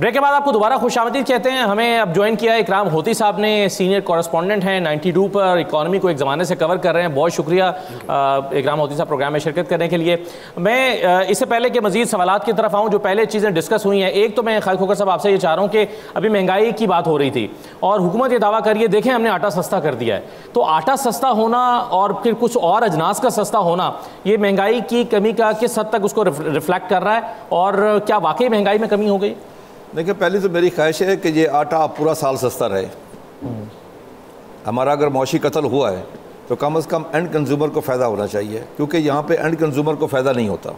Break के बाद आपको दोबारा खुशामदीद कहते हैं। हमें अब ज्वाइन किया इकराम होती साहब ने, सीनियर कॉरेस्पॉन्डेंट हैं 92 पर, इकॉनमी को एक ज़माने से कवर कर रहे हैं। बहुत शुक्रिया इकराम होती साहब प्रोग्राम में शिरकत करने के लिए। मैं इससे पहले कि मज़ीद सवालात की तरफ आऊँ, जो पहले चीज़ें डिस्कस हुई हैं, एक तो मैं खालिद खोखर साहब आपसे ये चाह रहा हूँ कि अभी महंगाई की बात हो रही थी और हुकूमत ये दावा करिए देखें हमने आटा सस्ता कर दिया है, तो आटा सस्ता होना और फिर कुछ और अजनास का सस्ता होना, ये महंगाई की कमी का किस हद तक उसको रिफ्लेक्ट कर रहा है और क्या वाकई महंगाई में कमी हो गई? देखिए, पहली तो मेरी ख्वाहिश है कि ये आटा पूरा साल सस्ता रहे। हमारा अगर मौशी कत्ल हुआ है तो कम से कम एंड कंज्यूमर को फ़ायदा होना चाहिए, क्योंकि यहाँ पे एंड कंज्यूमर को फ़ायदा नहीं होता।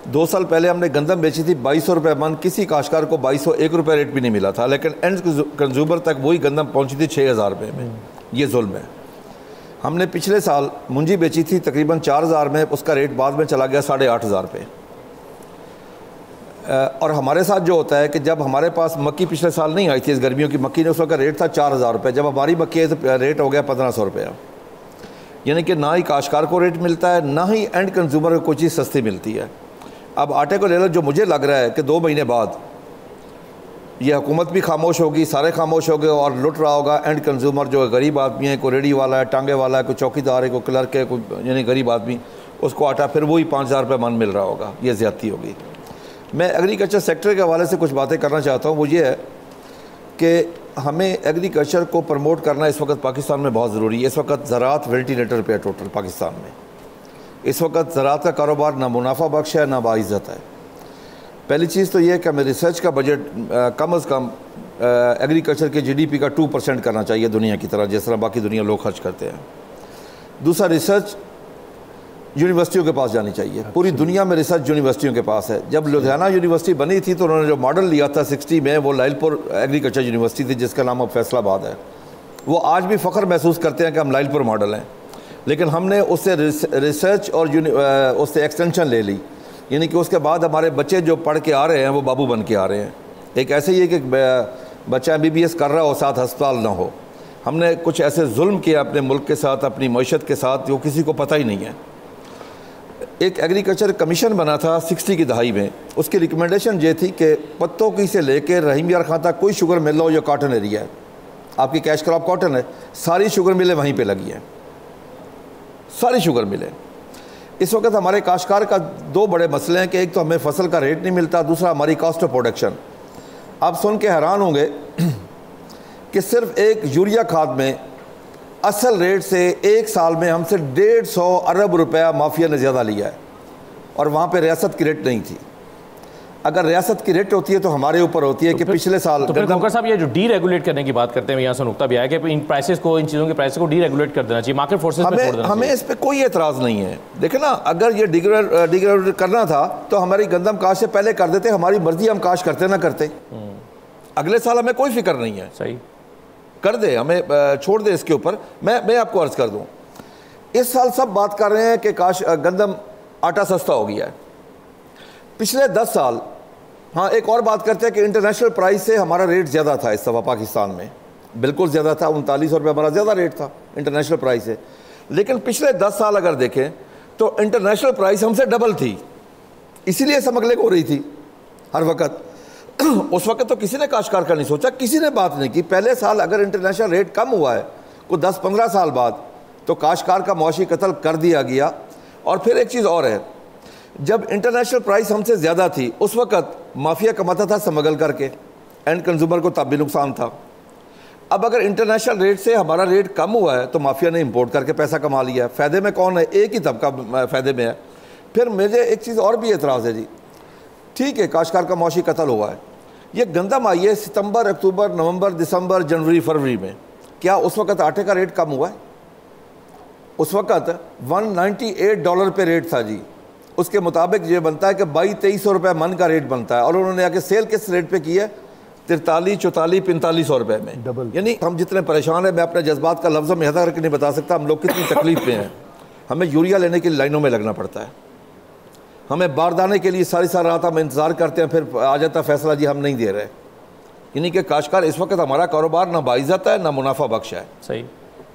2 साल पहले हमने गंदम बेची थी 2200 रुपये मन, किसी काश्तकार को 2201 रुपये रेट भी नहीं मिला था, लेकिन एंड कंज्यूमर तक वही गंदम पहुँची थी 6000 रुपये में। ये जुल्म है। हमने पिछले साल मुंजी बेची थी तकरीबन 4000 में, उसका रेट बाद में चला गया 8500 रुपये। और हमारे साथ जो होता है कि जब हमारे पास मक्की पिछले साल नहीं आई थी, इस गर्मियों की मक्की ने, उस वक्त रेट था 4000 रुपये, जब हमारी मक्की है तो रेट हो गया 1500 रुपये। यानी कि ना ही काश्तकार को रेट मिलता है, ना ही एंड कंज्यूमर को कोई चीज़ सस्ती मिलती है। अब आटे को ले लो, जो मुझे लग रहा है कि 2 महीने बाद ये हुकूमत भी खामोश होगी, सारे खामोश हो गए और लुट रहा होगा एंड कंज्यूमर, जो गरीब आदमी है, कोई रेडी वाला है, टांगे वाला है, कोई चौकीदार है, कोई क्लर्क है, कोई यानी गरीब आदमी, उसको आटा फिर वही 5000 रुपये मन मिल रहा होगा। ये ज़्यादती होगी। मैं एग्रीकल्चर सेक्टर के हवाले से कुछ बातें करना चाहता हूँ। वो ये है कि हमें एग्रीकल्चर को प्रमोट करना इस वक्त पाकिस्तान में बहुत ज़रूरी है। इस वक्त ज़राअत वेंटिलेटर पे है टोटल पाकिस्तान में। इस वक्त ज़राअत का कारोबार ना मुनाफा बख्श है ना बाइज़्ज़त है। पहली चीज़ तो ये है कि हमें रिसर्च का बजट कम अज़ कम एग्रीकल्चर के GDP का 2% करना चाहिए, दुनिया की तरह, जिस तरह बाकी दुनिया लोग खर्च करते हैं। दूसरा, रिसर्च यूनिवर्सिटियों के पास जानी चाहिए। पूरी दुनिया में रिसर्च यूनिवर्सिटियों के पास है। जब लुधियाना यूनिवर्सिटी बनी थी तो उन्होंने जो मॉडल लिया था 60 में, वो लाइलपुर एग्रीकल्चर यूनिवर्सिटी थी, जिसका नाम अब फैसलाबाद है। वो आज भी फ़ख्र महसूस करते हैं कि हम लाइलपुर मॉडल हैं, लेकिन हमने उससे रिसर्च और उससे एक्सटेंशन ले ली। यानी कि उसके बाद हमारे बच्चे जो पढ़ के आ रहे हैं वो बाबू बन के आ रहे हैं। एक ऐसे ही है कि बच्चा MBBS कर रहा हो, साथ अस्पताल ना हो। हमने कुछ ऐसे जुल्म किया अपने मुल्क के साथ, अपनी मईशत के साथ, जो किसी को पता ही नहीं है। एक एग्रीकल्चर कमीशन बना था 60 की दहाई में। उसकी रिकमेंडेशन ये थी कि पत्तों की से लेकर रहीम यार खां तक कोई शुगर मिल लो, जो कॉटन एरिया है, आपकी कैश क्रॉप कॉटन है, सारी शुगर मिलें वहीं पे लगी हैं, सारी शुगर मिलें। इस वक्त हमारे काश्तकार का 2 बड़े मसले हैं कि एक तो हमें फसल का रेट नहीं मिलता, दूसरा हमारी कॉस्ट ऑफ प्रोडक्शन। आप सुन के हैरान होंगे कि सिर्फ एक यूरिया खाद में असल रेट से एक साल में हमसे 150 अरब रुपया माफिया ने ज़्यादा लिया है, और वहाँ पे रियासत की रेट नहीं थी। अगर रियासत की रेट होती है तो हमारे ऊपर होती है कि पिछले साल। तो फिर खोखर साहब, ये जो डी रेगुलेट करने की बात करते हैं, यहाँ से नुकता भी आया कि इन प्राइसेस को, इन चीज़ों के प्राइस को डी रेगुलेट कर देना चाहिए, मार्केट फोर्सेस पे छोड़ देना। हमें इस पर कोई एतराज़ नहीं है। देखे ना, अगर ये डिग्रेड करना था तो हमारी गंदम काश से पहले कर देते, हमारी मर्जी, हम काश करते ना करते। अगले साल हमें कोई फिक्र नहीं है, सही कर दे, हमें छोड़ दे इसके ऊपर। मैं आपको अर्ज़ कर दूं, इस साल सब बात कर रहे हैं कि काश गंदम आटा सस्ता हो गया है। पिछले 10 साल, हाँ, एक और बात करते हैं कि इंटरनेशनल प्राइस से हमारा रेट ज़्यादा था इस दफ़ा पाकिस्तान में, बिल्कुल ज़्यादा था। 3900 रुपये हमारा ज़्यादा रेट था इंटरनेशनल प्राइस से। लेकिन पिछले 10 साल अगर देखें तो इंटरनेशनल प्राइस हमसे डबल थी, इसीलिए स्मगलिंग हो रही थी हर वक्त। उस वक्त तो किसी ने काश्तकार का नहीं सोचा, किसी ने बात नहीं की। पहले साल अगर इंटरनेशनल रेट कम हुआ है कोई 10-15 साल बाद, तो काश्तकार का मौशी कत्ल कर दिया गया। और फिर एक चीज़ और है, जब इंटरनेशनल प्राइस हमसे ज़्यादा थी उस वक्त माफिया कमाता था स्मगल करके, एंड कंज्यूमर को तब भी नुकसान था। अब अगर इंटरनेशनल रेट से हमारा रेट कम हुआ है तो माफिया ने इंपोर्ट करके पैसा कमा लिया है। फ़ायदे में कौन है? एक ही तबका फ़ायदे में है। फिर मुझे एक चीज़ और भी एतराज़ है जी, ठीक है, काश्तकार का मौशी कत्ल हुआ है, ये गंदम आई है सितंबर, अक्टूबर, नवंबर, दिसंबर, जनवरी, फरवरी में, क्या उस वक्त आटे का रेट कम हुआ है? उस वक्त $198 पे रेट था जी। उसके मुताबिक ये बनता है कि 2200-2300 रुपये मन का रेट बनता है, और उन्होंने आके सेल किस रेट पे की है? 4300-4400-4500 रुपये में, डबल। यानी हम जितने परेशान हैं, मैं अपने जज्बात का लफ्ज़ों में हदा करके नहीं बता सकता हम लोग कितनी तकलीफ में हैं। हमें यूरिया लेने के लिए लाइनों में लगना पड़ता है, हमें बारदाने के लिए सारी रात हम इंतज़ार करते हैं, फिर आ जाता फैसला जी हम नहीं दे रहे। यानी कि काश्तकार इस वक्त हमारा कारोबार ना बाइज़्ज़त है ना मुनाफा बख्श है। सही।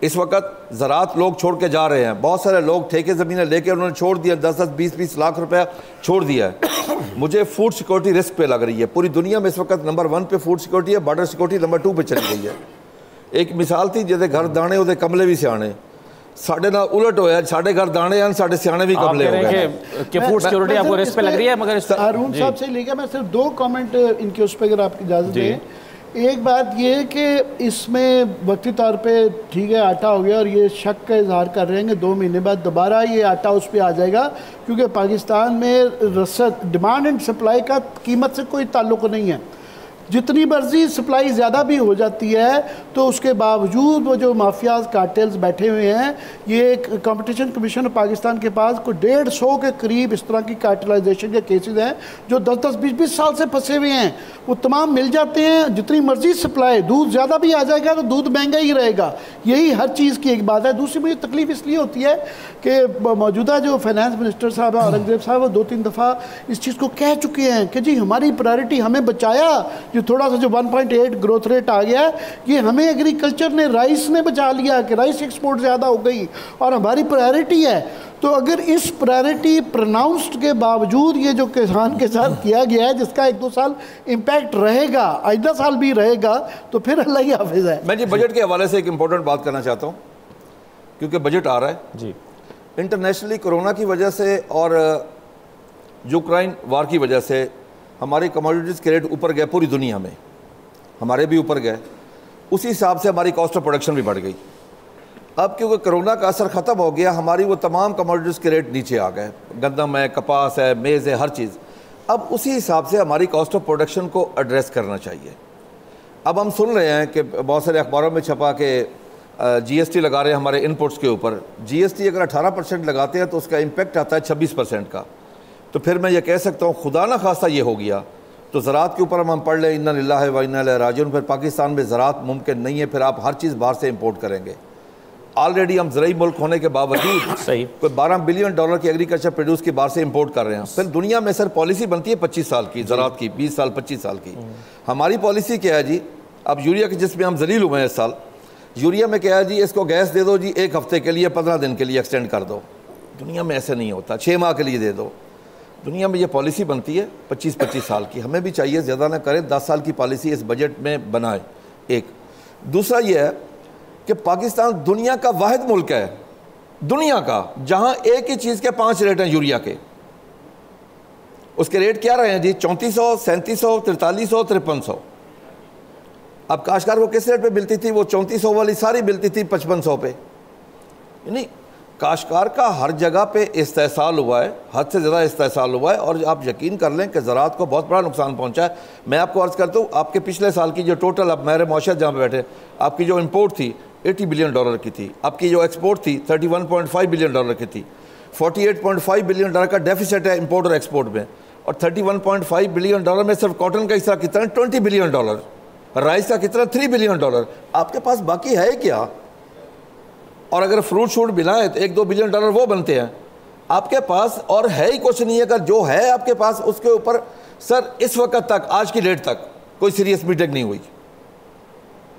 इस वक्त ज़रात लोग छोड़ के जा रहे हैं, बहुत सारे लोग ठेके ज़मीनें लेके उन्होंने छोड़ दिया, 10-10, 20-20 लाख रुपया छोड़ दिया है। मुझे फूड सिक्योरिटी रिस्क पे लग रही है। पूरी दुनिया में इस वक्त नंबर 1 पे फूड सिक्योरिटी है, बॉर्डर सिक्योरिटी नंबर 2 पे चली गई है। एक मिसाल थी, जिहदे घर दाने उहदे कमले भी सियाने, साढ़े नाल उलट होया, साढ़े घर दाने हैं, साढ़े सियाने भी कमले हो गए कि फूड सिक्योरिटी आपको रिस्क पे लग रही है। मगर हारून साहब से लेकर मैं सिर्फ 2 कमेंट इनके उस पर अगर आपकी इजाज़त दें। एक बात ये है कि इसमें वक्ती तौर पे ठीक है आटा हो गया, और ये शक का इजहार कर रहे हैं कि 2 महीने बाद दोबारा ये आटा उस पर आ जाएगा, क्योंकि पाकिस्तान में रसद डिमांड एंड सप्लाई का कीमत से कोई ताल्लुक नहीं है। जितनी मर्जी सप्लाई ज़्यादा भी हो जाती है तो उसके बावजूद वो जो माफियाज कार्टेल्स बैठे हुए हैं, ये कंपटीशन कमीशन ऑफ पाकिस्तान के पास कोई 150 के करीब इस तरह की कार्टेलाइजेशन के केसेस हैं जो 10-10, 20-20 साल से फंसे हुए हैं। वो तमाम मिल जाते हैं, जितनी मर्जी सप्लाई, दूध ज़्यादा भी आ जाएगा तो दूध महंगा ही रहेगा। यही हर चीज़ की एक बात है। दूसरी मुझे तकलीफ इसलिए होती है कि मौजूदा जो फाइनेंस मिनिस्टर साहब हैं औरंगजेब साहब, वो 2-3 दफ़ा इस चीज़ को कह चुके हैं कि जी हमारी प्रायोरिटी, हमें बचाया जो थोड़ा सा जो 1.8 ग्रोथ रेट आ गया है, ये हमें एग्रीकल्चर ने, राइस ने बचा लिया कि राइस एक्सपोर्ट ज़्यादा हो गई और हमारी प्रायोरिटी है। तो अगर इस प्रायोरिटी प्रोनाउंस्ड के बावजूद ये जो किसान के साथ किया गया है, जिसका 1-2 साल इम्पैक्ट रहेगा, आइंदा साल भी रहेगा, तो फिर अल्लाह ही हाफिज है। मैं जी बजट के हवाले से एक इंपॉर्टेंट बात करना चाहता हूँ, क्योंकि बजट आ रहा है जी। इंटरनेशनली कोरोना की वजह से और यूक्रेन वार की वजह से हमारी कमोडिटीज़ के रेट ऊपर गए, पूरी दुनिया में हमारे भी ऊपर गए। उसी हिसाब से हमारी कॉस्ट ऑफ प्रोडक्शन भी बढ़ गई। अब क्योंकि कोरोना का असर ख़त्म हो गया, हमारी वो तमाम कमोडिटीज़ के रेट नीचे आ गए, गंदम है, कपास है, मेज़ है, हर चीज़। अब उसी हिसाब से हमारी कॉस्ट ऑफ प्रोडक्शन को एड्रेस करना चाहिए। अब हम सुन रहे हैं कि बहुत सारे अखबारों में छपा के GST लगा रहे हैं हमारे इनपुट्स के ऊपर। GST अगर 18% लगाते हैं तो उसका इम्पेक्ट आता है 26% का। तो फिर मैं ये कह सकता हूँ खुदा ना खास्ता ये हो गया तो ज़रात के ऊपर हम पढ़ लें इन्ना लिल्लाहि व इन्ना इलैहि राजिऊन, फिर पाकिस्तान में ज़रात मुमकिन नहीं है, फिर आप हर चीज़ बाहर से इंपोर्ट करेंगे। ऑलरेडी हम ज़राई मुल्क होने के बावजूद सही कोई $12 बिलियन की एग्रीकल्चर प्रोड्यूस की बाहर से इंपोर्ट कर रहे हैं। फिर दुनिया में सर पॉलिसी बनती है 25 साल की, ज़रात की 20 साल 25 साल की। हमारी पॉलिसी क्या है जी? अब यूरिया के जिसमें हम जलील हुए हैं इस साल, यूरिया में क्या है जी, इसको गैस दे दो जी 1 हफ्ते के लिए, 15 दिन के लिए एक्सटेंड कर दो। दुनिया में ऐसे नहीं होता, 6 माह के लिए दे दो। दुनिया में ये पॉलिसी बनती है 25-25 साल की। हमें भी चाहिए ज़्यादा ना करें, 10 साल की पॉलिसी इस बजट में बनाए। एक दूसरा ये है कि पाकिस्तान दुनिया का वाहिद मुल्क है, दुनिया का, जहां एक ही चीज़ के 5 रेट हैं यूरिया के। उसके रेट क्या रहे हैं जी? 3400, 3700, 4300, 5300। अब काश्तकार को किस रेट पे मिलती थी? वो 3400 वाली सारी मिलती थी 5500 पे। यानी काश्तकार का हर जगह पे इस्तेसाल हुआ है, हद से ज़्यादा इस्तेसाल हुआ है। और आप यकीन कर लें कि ज़रात को बहुत बड़ा नुकसान पहुंचा है। मैं आपको अर्ज़ करता हूँ, आपके पिछले साल की जो टोटल, अब मेरे मौशत जहाँ पे बैठे, आपकी जो इंपोर्ट थी $80 बिलियन की थी, आपकी जो एक्सपोर्ट थी $31.5 बिलियन की थी। $48.5 बिलियन का डेफिसिट है इंपोर्ट और एक्सपोर्ट में, और $31.5 बिलियन में सिर्फ कॉटन का हिस्सा कितना है? $20 बिलियन। राइस का कितना? $3 बिलियन। आपके पास बाकी है क्या? और अगर फ्रूट शूट मिलाएं तो $1-2 बिलियन वो बनते हैं आपके पास, और है ही कुछ नहीं है। अगर जो है आपके पास उसके ऊपर सर इस वक्त तक, आज की डेट तक कोई सीरियस मीटिंग नहीं हुई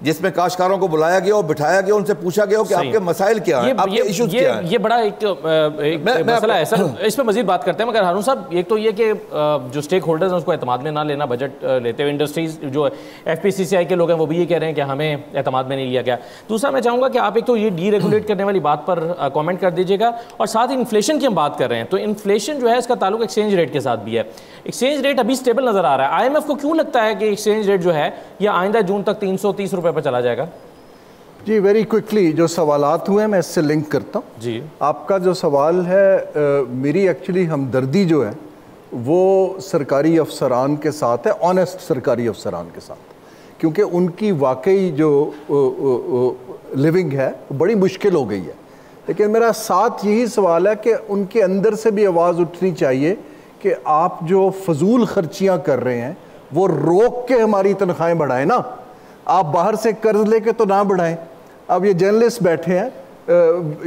जिसमें काश्तकारों को बुलाया गया और बिठाया गया, उनसे पूछा गया कि आपके मसाइल क्या हैं, आपके इश्यूज क्या हैं। ये बड़ा एक मसला है सर, इस पर मजीद बात करते हैं। मगर हारून साहब, एक तो ये कि जो स्टेक होल्डर्स हैं उसको एतमाद में ना लेना बजट लेते हुए, इंडस्ट्रीज जो FPCCI के लोग हैं वो भी ये कह रहे हैं कि हमें एतमाद में नहीं लिया गया। दूसरा मैं चाहूँगा कि आप एक तो ये डीरेगुलेट करने वाली बात पर कॉमेंट कर दीजिएगा, और साथ ही इन्फ्लेशन की हम बात कर रहे हैं तो इन्फ्लेशन जो है इसका ताल्लुक एक्सचेंज रेट के साथ भी है। एक्सचेंज रेट अभी स्टेबल नज़र आ रहा है। IMF को क्यों लगता है कि एक्सचेंज रेट जो है यह आइंदा जून तक 330 रुपये पर चला जाएगा? जी वेरी क्विकली जो सवालात हुए मैं इससे लिंक करता हूँ जी। आपका जो सवाल है, मेरी एक्चुअली हमदर्दी जो है वो सरकारी अफसरान के साथ है, ऑनेस्ट सरकारी अफसरान के साथ, क्योंकि उनकी वाकई जो लिविंग है वो बड़ी मुश्किल हो गई है। लेकिन मेरा साथ यही सवाल है कि उनके अंदर से भी आवाज़ उठनी चाहिए कि आप जो फजूल खर्चियाँ कर रहे हैं वो रोक के हमारी तनख्वाहें बढ़ाएं ना, आप बाहर से कर्ज लेके तो ना बढ़ाएं। अब ये जर्नलिस्ट बैठे हैं,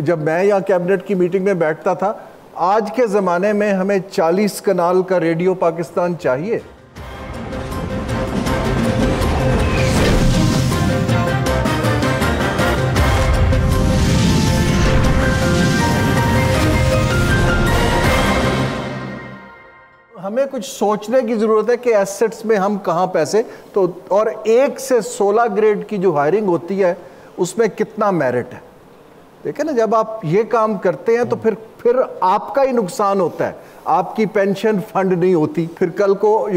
जब मैं यहाँ कैबिनेट की मीटिंग में बैठता था, आज के ज़माने में हमें 40 कनाल का रेडियो पाकिस्तान चाहिए। हमें कुछ सोचने की ज़रूरत है कि एसेट्स में हम कहाँ पैसे, तो और 1 से 16 ग्रेड की जो हायरिंग होती है उसमें कितना मेरिट है। देखिए ना, जब आप ये काम करते हैं तो फिर आपका ही नुकसान होता है, आपकी पेंशन फंड नहीं होती, फिर कल को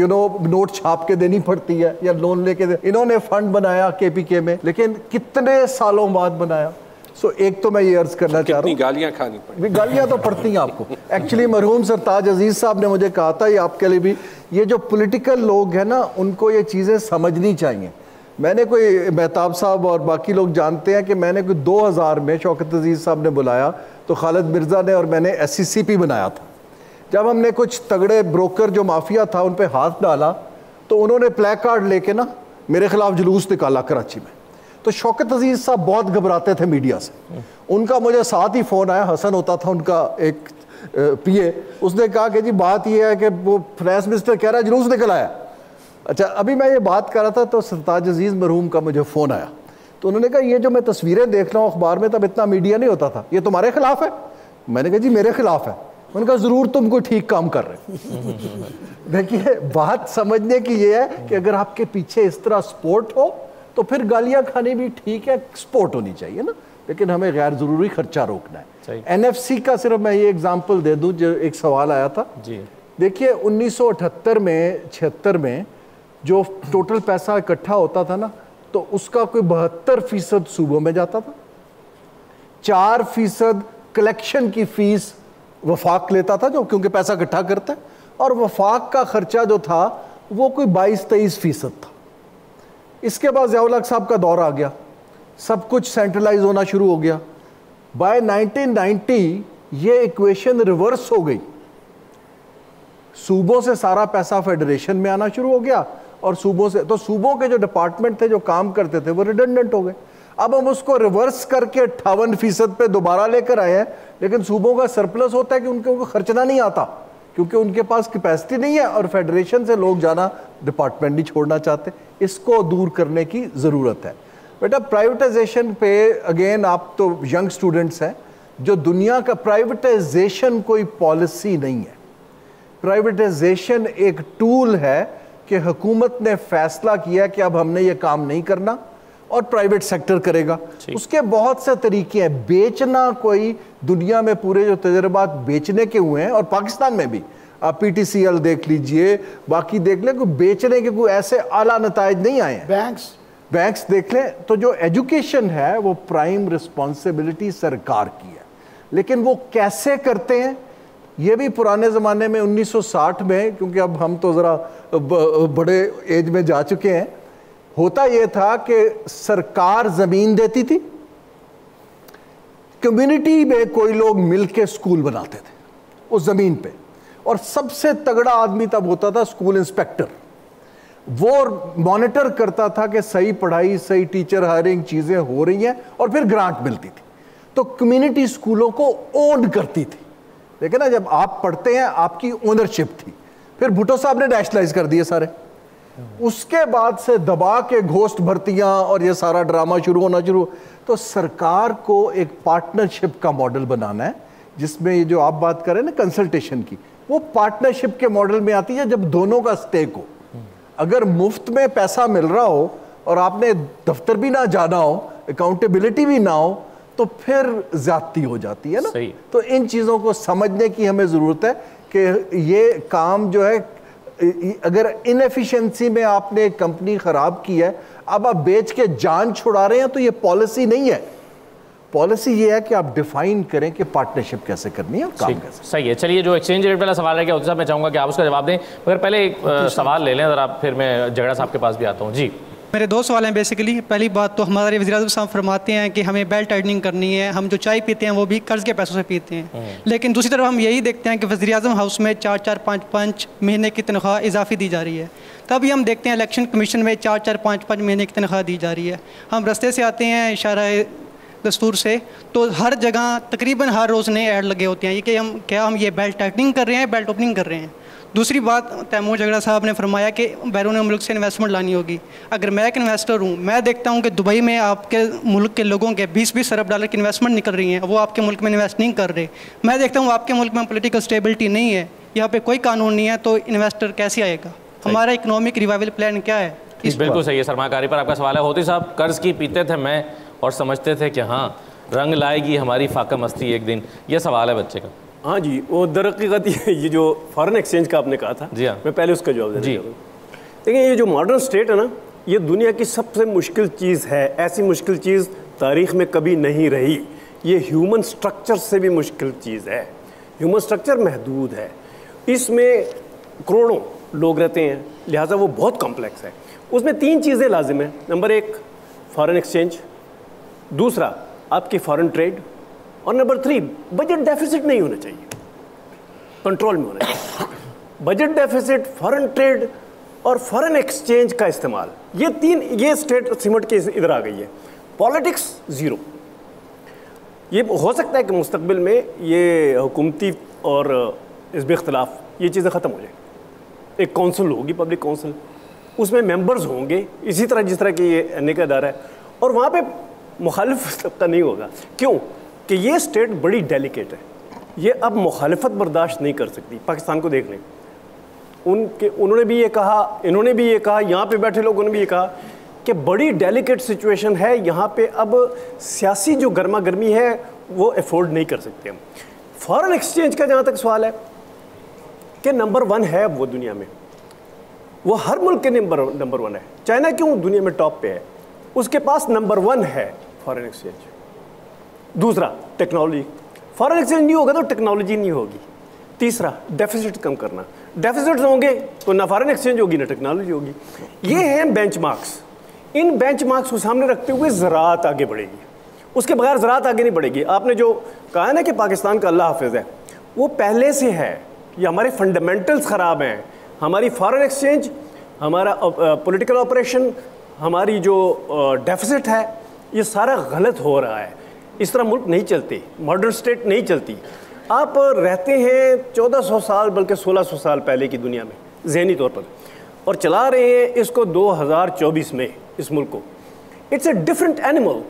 नोट छाप के देनी पड़ती है या लोन लेके इन्होंने फंड बनाया केपीके में, लेकिन कितने सालों बाद बनाया। सो एक तो मैं ये अर्ज करना चाह रहा हूँ, गालियां खानी पड़ी, गालियां तो पड़ती हैं आपको। एक्चुअली मरहूम सरताज अजीज साहब ने मुझे कहा था, ये आपके लिए भी, ये जो पॉलिटिकल लोग हैं ना, उनको ये चीज़ें समझनी चाहिए। मैंने कोई मेहताब साहब और बाकी लोग जानते हैं कि मैंने कोई 2000 में शौकत अजीज साहब ने बुलाया तो खालिद मिर्ज़ा ने और मैंने SCCP बनाया था। जब हमने कुछ तगड़े ब्रोकर जो माफिया था उन पे हाथ डाला तो उन्होंने प्ले कार्ड लेके ना मेरे खिलाफ जुलूस निकाला कराची में। तो शौकत अजीज साहब बहुत घबराते थे मीडिया से। उनका मुझे साथ ही फ़ोन आया, हसन होता था उनका एक PA, उसने कहा कि जी बात यह है कि वो फाइनेंस मिनिस्टर कह रहा है जुलूस निकल आया। अच्छा, अभी मैं ये बात कर रहा था तो सरताज अजीज़ मरहूम का मुझे फ़ोन आया, तो उन्होंने कहा ये जो मैं तस्वीरें देख रहा हूँ अखबार में, तब इतना मीडिया नहीं होता था, ये तुम्हारे खिलाफ है? मैंने कहा जी मेरे खिलाफ है। उन्होंने कहा ज़रूर तुम कोई ठीक काम कर रहे। देखिए, बात समझने की ये है कि अगर आपके पीछे इस तरह सपोर्ट हो तो फिर गालियाँ खानी भी ठीक है, सपोर्ट होनी चाहिए ना, लेकिन हमें गैर ज़रूरी खर्चा रोकना है। NFC का सिर्फ मैं ये एग्जाम्पल दे दूँ, जो एक सवाल आया था जी। देखिए 1978 में 76 में जो टोटल पैसा इकट्ठा होता था ना, तो उसका कोई 72% सूबों में जाता था, 4% कलेक्शन की फीस वफाक लेता था, जो क्योंकि पैसा इकट्ठा करता है, और वफाक का खर्चा जो था वो कोई 22-23% था। इसके बाद ज़िया उल हक साहब का दौर आ गया, सब कुछ सेंट्रलाइज होना शुरू हो गया। बाय 1990 ये इक्वेशन रिवर्स हो गई, सूबों से सारा पैसा फेडरेशन में आना शुरू हो गया और सूबों से, तो सूबों के जो डिपार्टमेंट थे जो काम करते थे वो रिडंडेंट हो गए। अब हम उसको रिवर्स करके 58% पे दोबारा लेकर आए हैं, लेकिन सूबों का सरप्लस होता है कि उनको खर्चना नहीं आता क्योंकि उनके पास कैपेसिटी नहीं है और फेडरेशन से लोग जाना, डिपार्टमेंट नहीं छोड़ना चाहते। इसको दूर करने की ज़रूरत है। बेटा प्राइवेटाइजेशन पे अगेन, आप तो यंग स्टूडेंट्स हैं, जो दुनिया का प्राइवेटाइजेशन कोई पॉलिसी नहीं है, प्राइवेटाइजेशन एक टूल है कि हुकूमत ने फैसला किया कि अब हमने ये काम नहीं करना और प्राइवेट सेक्टर करेगा। उसके बहुत से तरीके हैं। बेचना, कोई दुनिया में पूरे जो तजर्बात बेचने के हुए हैं और पाकिस्तान में भी, आप PTCL देख लीजिए, बाकी देख लें, कोई बेचने के कोई ऐसे आला नताइज नहीं आए हैं। बैंक्स देख लें, तो जो एजुकेशन है वो प्राइम रिस्पॉन्सिबिलिटी सरकार की है, लेकिन वो कैसे करते हैं ये भी पुराने ज़माने में 1960 में, क्योंकि अब हम तो ज़रा बड़े एज में जा चुके हैं, होता यह था कि सरकार ज़मीन देती थी, कम्युनिटी में कोई लोग मिलके स्कूल बनाते थे उस ज़मीन पे, और सबसे तगड़ा आदमी तब होता था स्कूल इंस्पेक्टर। वो मॉनिटर करता था कि सही पढ़ाई, सही टीचर हायरिंग, चीज़ें हो रही हैं, और फिर ग्रांट मिलती थी। तो कम्युनिटी स्कूलों को ओन करती थी। लेकिन ना, जब आप पढ़ते हैं आपकी ओनरशिप थी। फिर भुट्टो साहब ने नेशनलाइज कर दिए सारे। उसके बाद से दबा के घोस्ट भर्तियां और ये सारा ड्रामा शुरू होना शुरू। तो सरकार को एक पार्टनरशिप का मॉडल बनाना है, जिसमें ये जो आप बात करें ना कंसल्टेशन की, वो पार्टनरशिप के मॉडल में आती है जब दोनों का स्टेक हो। अगर मुफ्त में पैसा मिल रहा हो और आपने दफ्तर भी ना जाना हो, अकाउंटेबिलिटी भी ना हो, तो फिर ज्यादती हो जाती है ना। तो इन चीज़ों को समझने की हमें ज़रूरत है कि ये काम जो है, अगर इनएफिशिएंसी में आपने कंपनी ख़राब की है, अब आप बेच के जान छुड़ा रहे हैं, तो ये पॉलिसी नहीं है। पॉलिसी ये है कि आप डिफाइन करें कि पार्टनरशिप कैसे करनी है और काम कैसे। सही है। चलिए, जो एक्सचेंज रेट वाला सवाल है क्या साहब, मैं चाहूँगा कि आप उसका जवाब दें, मगर पहले एक सवाल ले लें ज़रा, फिर मैं झगड़ा साहब के पास भी आता हूँ। जी, मेरे दो सवाल हैं बेसिकली। पहली बात तो हमारे वज़ीर-ए-आज़म साहब फरमाते हैं कि हमें बेल्ट टाइटनिंग करनी है, हम जो चाय पीते हैं वो भी कर्ज़ के पैसों से पीते हैं, लेकिन दूसरी तरफ हम यही देखते हैं कि वज़ीर-ए-आज़म हाउस में 4-4, 5-5 महीने की तनख्वाह इजाफी दी जा रही है। तभी हम देखते हैं इलेक्शन कमीशन में 4-4, 5-5 महीने की तनख्वाह दी जा रही है। हम रस्ते से आते हैं इशारा दस्तूर से, तो हर जगह तकरीबन हर रोज़ नए ऐड लगे होते हैं ये कि हम ये बेल्ट टाइटनिंग कर रहे हैं, बेल्ट ओपनिंग कर रहे हैं। दूसरी बात, तैमूर झगड़ा साहब ने फरमाया कि बैरून मुल्क से इन्वेस्टमेंट लानी होगी। अगर मैं एक इन्वेस्टर हूँ, मैं देखता हूँ कि दुबई में आपके मुल्क के लोगों के 20-20 अरब डॉलर की इन्वेस्टमेंट निकल रही हैं, वो आपके मुल्क में इन्वेस्ट नहीं कर रहे। मैं देखता हूँ आपके मुल्क में पॉलिटिकल स्टेबिलिटी नहीं है, यहाँ पे कोई कानून नहीं है तो इन्वेस्टर कैसे आएगा? हमारा इकोनॉमिक रिवाइवल प्लान क्या है? बिल्कुल सही है। सरमाकारी पर आपका सवाल है। होती साहब, कर्ज की पीते थे मैं और समझते थे कि हाँ रंग लाएगी हमारी फाका मस्ती एक दिन, ये सवाल है बच्चे का। हाँ जी, वो दरअक़त ये जो फॉरेन एक्सचेंज का आपने कहा था, जी हाँ, मैं पहले उसका जवाब देना जी। चाहता हूँ। देखिए, ये जो मॉडर्न स्टेट है ना, ये दुनिया की सबसे मुश्किल चीज़ है। ऐसी मुश्किल चीज़ तारीख़ में कभी नहीं रही। ये ह्यूमन स्ट्रक्चर से भी मुश्किल चीज़ है। ह्यूमन स्ट्रक्चर महदूद है, इसमें करोड़ों लोग रहते हैं, लिहाजा वो बहुत कॉम्प्लेक्स है। उसमें 3 चीज़ें लाजिम हैं। नंबर 1 फॉरेन एक्सचेंज, दूसरा आपकी फॉरेन ट्रेड, और नंबर 3 बजट डेफिसिट नहीं होना चाहिए, कंट्रोल में होना चाहिए। बजट डेफिसिट, फॉरेन ट्रेड और फॉरेन एक्सचेंज का इस्तेमाल, ये 3, ये स्टेट सिमट के इधर आ गई है। Politics zero. ये हो सकता है कि मुस्तकबिल में ये हुकूमती और हिज़्ब इख्तिलाफ ये चीज़ें ख़त्म हो जाए। एक कौंसिल होगी, पब्लिक कौंसिल, उसमें मेंबर्स होंगे इसी तरह जिस तरह की ये एन का अदारा है, और वहाँ पे मुखालिफ तबका नहीं होगा। क्यों? कि ये स्टेट बड़ी डेलिकेट है, ये अब मुखालिफत बर्दाश्त नहीं कर सकती। पाकिस्तान को देख लें, उन्होंने भी ये कहा, इन्होंने भी ये कहा, यहाँ पे बैठे लोगों ने भी ये कहा कि बड़ी डेलिकेट सिचुएशन है यहाँ पे। अब सियासी जो गर्मा गर्मी है वो अफोर्ड नहीं कर सकते हम। फॉरेन एक्सचेंज का जहाँ तक सवाल है कि नंबर 1 है वो दुनिया में, वो हर मुल्क के नंबर 1 है। चाइना क्यों दुनिया में टॉप पे है? उसके पास नंबर 1 है फॉरेन एक्सचेंज। दूसरा टेक्नोलॉजी, फॉरेन एक्सचेंज नहीं होगा तो टेक्नोलॉजी नहीं होगी। तीसरा डेफिसिट कम करना, डेफिसिट होंगे तो ना फॉरेन एक्सचेंज होगी ना टेक्नोलॉजी होगी। ये हैं बेंचमार्क्स। इन बेंचमार्क्स को सामने रखते हुए ज़राअत आगे बढ़ेगी, उसके बगैर ज़राअत आगे नहीं बढ़ेगी। आपने जो कहा ना कि पाकिस्तान का अल्लाह हाफिज़ है, वो पहले से है। ये हमारे फंडामेंटल्स ख़राब हैं। हमारी फॉरेन एक्सचेंज, हमारा पॉलिटिकल ऑपरेशन, हमारी जो डेफिसिट है, ये सारा गलत हो रहा है। इस तरह मुल्क नहीं चलते, मॉडर्न स्टेट नहीं चलती। आप रहते हैं 1400 साल बल्कि 1600 साल पहले की दुनिया में ज़हनी तौर पर, और चला रहे हैं इसको 2024 में इस मुल्क को। It's a different animal.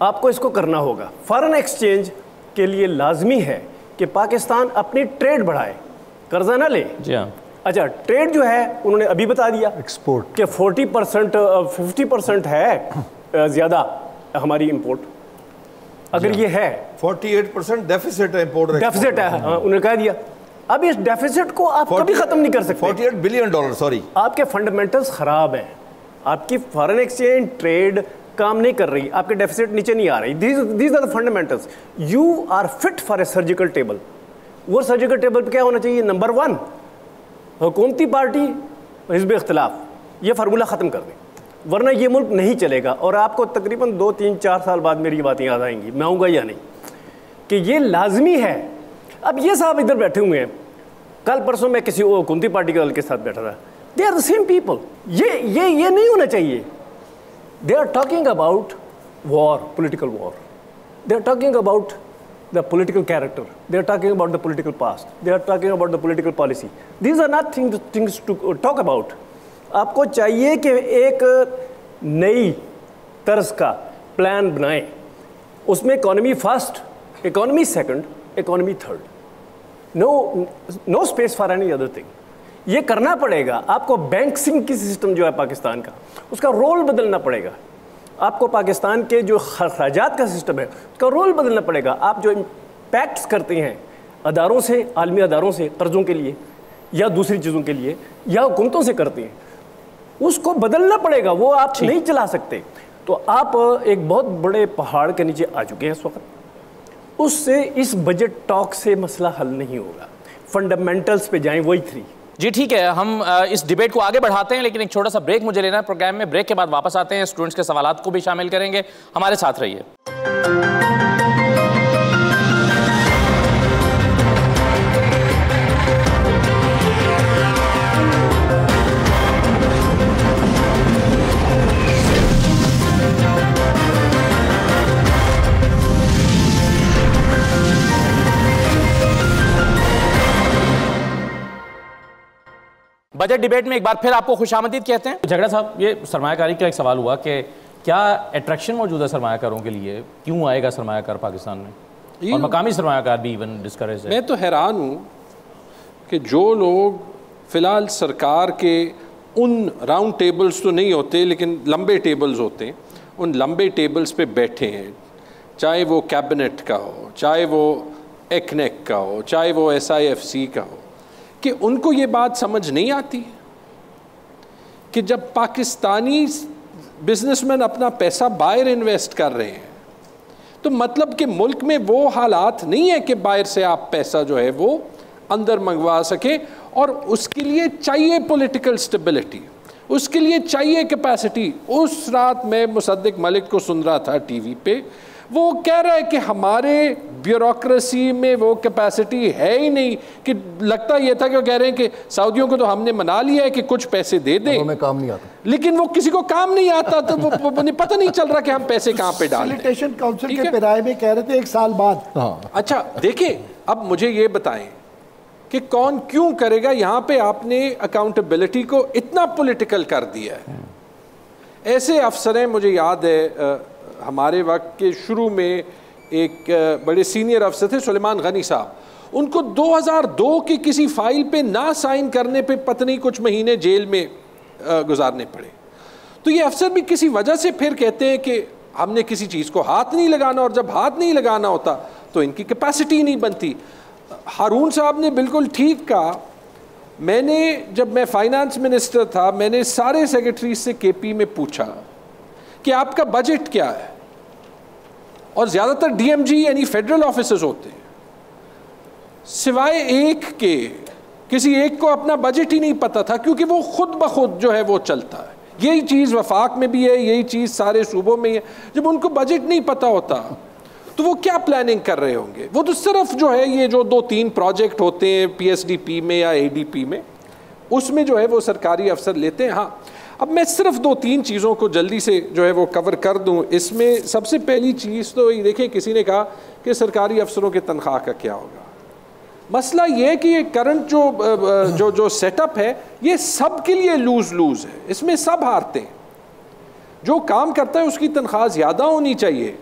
आपको इसको करना होगा। फॉरेन एक्सचेंज के लिए लाजमी है कि पाकिस्तान अपनी ट्रेड बढ़ाए, कर्जा ना ले। जी हाँ। अच्छा, ट्रेड जो है उन्होंने अभी बता दिया एक्सपोर्ट कि 40% 50% है ज़्यादा हमारी इंपोर्ट। अगर ये है 48% डेफिसिट है, इंपोर्ट डेफिसिट है, हाँ, उन्होंने कह दिया। अब इस डेफिसिट को आप कभी ख़त्म नहीं कर सकते। $48 बिलियन, सॉरी। आपके फंडामेंटल्स ख़राब हैं। आपकी फॉरेन एक्सचेंज ट्रेड काम नहीं कर रही, आपके डेफिसिट नीचे नहीं आ रही। These are the fundamentals. You are fit for a surgical table. वो सर्जिकल टेबल पे क्या होना चाहिए? नंबर 1 हुकूमती पार्टी, हिज़्ब इख्तिलाफ, ये फार्मूला ख़त्म कर दें, वरना ये मुल्क नहीं चलेगा। और आपको तकरीबन 2, 3, 4 साल बाद मेरी बातें याद आएंगी, मैं आऊँगा या नहीं, कि ये लाजमी है। अब ये साहब इधर बैठे हुए हैं, कल परसों मैं किसी हुकूमती पार्टी के साथ बैठा था। They are the same people. ये नहीं होना चाहिए। They are talking about war, political war. They are talking about the political character, they are talking about the political past, they are talking about the political policy. These are not things to talk about. आपको चाहिए कि एक नई तर्ज का plan बनाएं, उसमें economy first, economy second, economy third, no space for any other thing. ये करना पड़ेगा आपको। बैंकिंग की सिस्टम जो है पाकिस्तान का, उसका रोल बदलना पड़ेगा। आपको पाकिस्तान के जो खर्चात का सिस्टम है उसका रोल बदलना पड़ेगा। आप जो इम्पैक्ट्स करते हैं अदारों से, आलमी अदारों से कर्ज़ों के लिए या दूसरी चीज़ों के लिए, या हुकूमतों से करते हैं, उसको बदलना पड़ेगा। वो आप नहीं चला सकते। तो आप एक बहुत बड़े पहाड़ के नीचे आ चुके हैं इस वक्त। उससे इस बजट टॉक से मसला हल नहीं होगा। फंडामेंटल्स पे जाएं, वही 3। जी ठीक है, हम इस डिबेट को आगे बढ़ाते हैं, लेकिन एक छोटा सा ब्रेक मुझे लेना है प्रोग्राम में। ब्रेक के बाद वापस आते हैं, स्टूडेंट्स के सवालात को भी शामिल करेंगे। हमारे साथ रहिए। बजट डिबेट में एक बार फिर आपको खुशामदीद कहते हैं। झगड़ा साहब, ये सरमायाकारी का एक सवाल हुआ कि क्या अट्रैक्शन मौजूद है सरमायाकारों के लिए? क्यों आएगा सरमायाकार पाकिस्तान में? और मकामी सरमायाकार भी इवन डिस्करेज है। मैं तो हैरान हूँ कि जो लोग फ़िलहाल सरकार के उन राउंड टेबल्स तो नहीं होते लेकिन लंबे टेबल्स होते हैं, उन लंबे टेबल्स पे बैठे हैं, चाहे वो कैबिनेट का हो, चाहे वो एक्नेक का हो, चाहे वो SIFC का हो, कि उनको ये बात समझ नहीं आती कि जब पाकिस्तानी बिजनेसमैन अपना पैसा बाहर इन्वेस्ट कर रहे हैं तो मतलब कि मुल्क में वो हालात नहीं है कि बाहर से आप पैसा जो है वो अंदर मंगवा सके, और उसके लिए चाहिए पॉलिटिकल स्टेबिलिटी, उसके लिए चाहिए कैपेसिटी। उस रात मैं मुसद्दिक मलिक को सुन रहा था टीवी पे, वो कह रहा है कि हमारे ब्यूरोक्रेसी में वो कैपेसिटी है ही नहीं, कि लगता ये था कि वो कह रहे हैं कि सऊदियों को तो हमने मना लिया है कि कुछ पैसे दे दें, हमें काम नहीं आता, लेकिन वो किसी को काम नहीं आता, तो वो पता नहीं चल रहा कि हम पैसे कहाँ पे डालें। फैसिलिटेशन काउंसिल के पिराए में कह रहे थे 1 साल बाद। अच्छा देखिए, अब मुझे ये बताएं कि कौन क्यों करेगा। यहाँ पे आपने अकाउंटेबिलिटी को इतना पॉलिटिकल कर दिया है। ऐसे अफसर हैं, मुझे याद है हमारे वक्त के शुरू में एक बड़े सीनियर अफसर थे सुलेमान गनी साहब, उनको 2002 की किसी फाइल पे ना साइन करने पे पत्नी कुछ महीने जेल में गुजारने पड़े। तो ये अफसर भी किसी वजह से फिर कहते हैं कि हमने किसी चीज़ को हाथ नहीं लगाना, और जब हाथ नहीं लगाना होता तो इनकी कैपेसिटी नहीं बनती। हारून साहब ने बिल्कुल ठीक कहा। जब मैं फाइनेंस मिनिस्टर था, मैंने सारे सेक्रेटरी से KP में पूछा कि आपका बजट क्या है, और ज़्यादातर DMG यानी फेडरल ऑफिसर्स होते हैं, सिवाय एक के किसी एक को अपना बजट ही नहीं पता था, क्योंकि वो खुद ब खुद जो है वो चलता है। यही चीज़ वफाक में भी है, यही चीज़ सारे सूबों में है। जब उनको बजट नहीं पता होता तो वो क्या प्लानिंग कर रहे होंगे? वो तो सिर्फ जो है ये जो 2-3 प्रोजेक्ट होते हैं PSDP में या ADP में, उसमें जो है वो सरकारी अफसर लेते हैं। हाँ, अब मैं सिर्फ 2-3 चीज़ों को जल्दी से जो है वो कवर कर दूं। इसमें सबसे पहली चीज़ तो ये देखें, किसी ने कहा कि सरकारी अफसरों के तनख्वाह का क्या होगा। मसला ये है कि ये करंट जो सेटअप है ये सब के लिए लूज है, इसमें सब हारते हैं। जो काम करता है उसकी तनख्वाह ज़्यादा होनी चाहिए,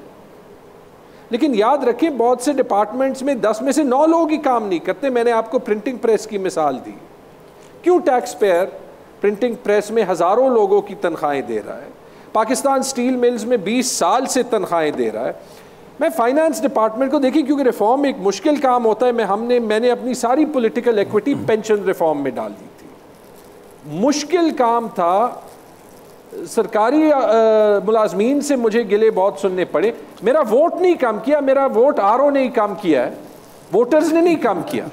लेकिन याद रखें बहुत से डिपार्टमेंट्स में 10 में से 9 लोग ही काम नहीं करते। मैंने आपको प्रिंटिंग प्रेस की मिसाल दी। क्यों टैक्स पेयर प्रिंटिंग प्रेस में हज़ारों लोगों की तनख्वाहें दे रहा है? पाकिस्तान स्टील मिल्स में 20 साल से तनख्वाहें दे रहा है। मैं फाइनेंस डिपार्टमेंट को देखिए, क्योंकि रिफॉर्म एक मुश्किल काम होता है, मैंने अपनी सारी पॉलिटिकल इक्विटी पेंशन रिफॉर्म में डाल दी थी। मुश्किल काम था, सरकारी मुलाजमीन से मुझे गिले बहुत सुनने पड़े। मेरा वोट नहीं कम किया, मेरा वोट RO ने ही कम किया है, वोटर्स ने नहीं कम किया,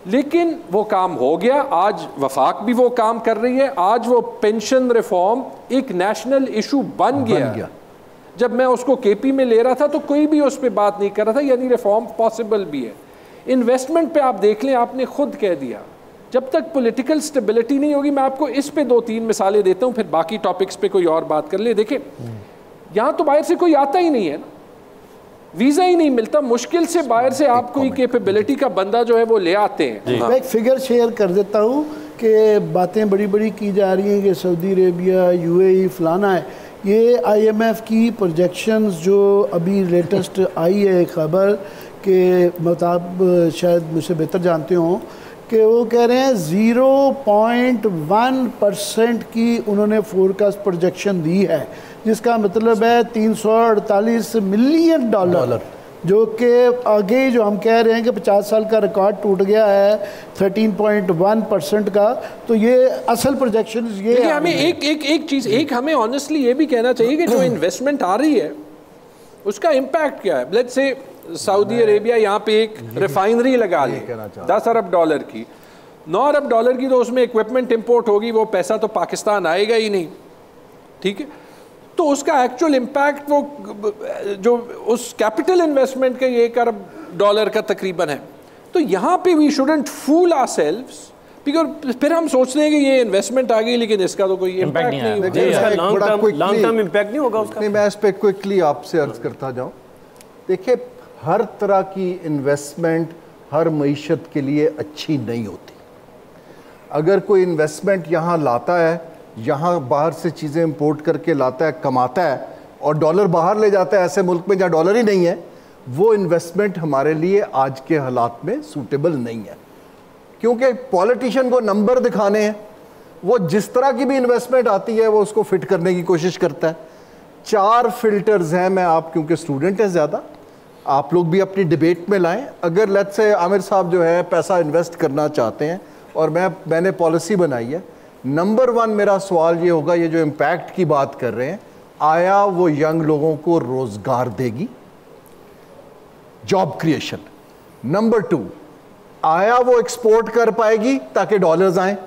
लेकिन वो काम हो गया। आज वफाक भी वो काम कर रही है। आज वो पेंशन रिफॉर्म एक नेशनल इशू बन गया। जब मैं उसको KP में ले रहा था तो कोई भी उस पर बात नहीं कर रहा था, यानी रिफॉर्म पॉसिबल भी है। इन्वेस्टमेंट पे आप देख लें, आपने खुद कह दिया, जब तक पॉलिटिकल स्टेबिलिटी नहीं होगी। मैं आपको इस पे 2-3 मिसालें देता हूँ, फिर बाकी टॉपिक्स पे कोई और बात कर ले। देखिए, यहाँ तो बाहर से कोई आता ही नहीं है ना, वीज़ा ही नहीं मिलता, मुश्किल से बाहर से आप कोई कैपेबिलिटी का बंदा जो है वो ले आते हैं। मैं एक फिगर शेयर कर देता हूँ कि बातें बड़ी बड़ी की जा रही हैं कि सऊदी अरेबिया, UAE फलाना है। ये IMF की प्रोजेक्शंस जो अभी लेटेस्ट आई है खबर के मुताबिक, शायद मुझसे बेहतर जानते हो, कि वो कह रहे हैं 0.1% की उन्होंने फोरकास्ट प्रोजेक्शन दी है, जिसका मतलब है $348 मिलियन, जो कि आगे जो हम कह रहे हैं कि 50 साल का रिकॉर्ड टूट गया है 13.1% का। तो ये असल प्रोजेक्शन ये हमें एक चीज़ हमें ऑनेस्टली ये भी कहना चाहिए कि जो इन्वेस्टमेंट आ रही है उसका इम्पैक्ट क्या है। लेट्स से सऊदी अरेबिया यहाँ पे एक रिफाइनरी लगा ले $10 अरब की, $9 अरब की, तो उसमें इक्विपमेंट इंपोर्ट होगी, वो पैसा तो पाकिस्तान आएगा ही नहीं, ठीक है। तो उसका एक्चुअल इम्पैक्ट वो जो उस कैपिटल इन्वेस्टमेंट का $1 अरब का तकरीबन है। तो यहाँ पे we shouldn't fool ourselves, because फिर हम सोचते हैं कि ये इन्वेस्टमेंट आ गई लेकिन इसका तो कोई इम्पैक्ट नहीं होगा, लॉन्ग टर्म इम्पैक्ट नहीं होगा उसका। मैं इस पर क्विकली आपसे अर्ज करता जाऊँ। देखिए, हर तरह की इन्वेस्टमेंट हर मईशत के लिए अच्छी नहीं होती। अगर कोई इन्वेस्टमेंट यहाँ लाता है, यहाँ बाहर से चीज़ें इंपोर्ट करके लाता है, कमाता है और डॉलर बाहर ले जाता है ऐसे मुल्क में जहाँ डॉलर ही नहीं है, वो इन्वेस्टमेंट हमारे लिए आज के हालात में सूटेबल नहीं है। क्योंकि पॉलिटिशियन को नंबर दिखाने हैं, वो जिस तरह की भी इन्वेस्टमेंट आती है वो उसको फिट करने की कोशिश करता है। 4 फिल्टर्स हैं, मैं आप क्योंकि स्टूडेंट हैं ज़्यादा, आप लोग भी अपनी डिबेट में लाएं। अगर लेट्स से आमिर साहब जो है पैसा इन्वेस्ट करना चाहते हैं और मैंने पॉलिसी बनाई है, नंबर 1 मेरा सवाल ये होगा, ये जो इम्पैक्ट की बात कर रहे हैं, आया वो यंग लोगों को रोजगार देगी, जॉब क्रिएशन। नंबर 2, आया वो एक्सपोर्ट कर पाएगी ताकि डॉलर्स आए।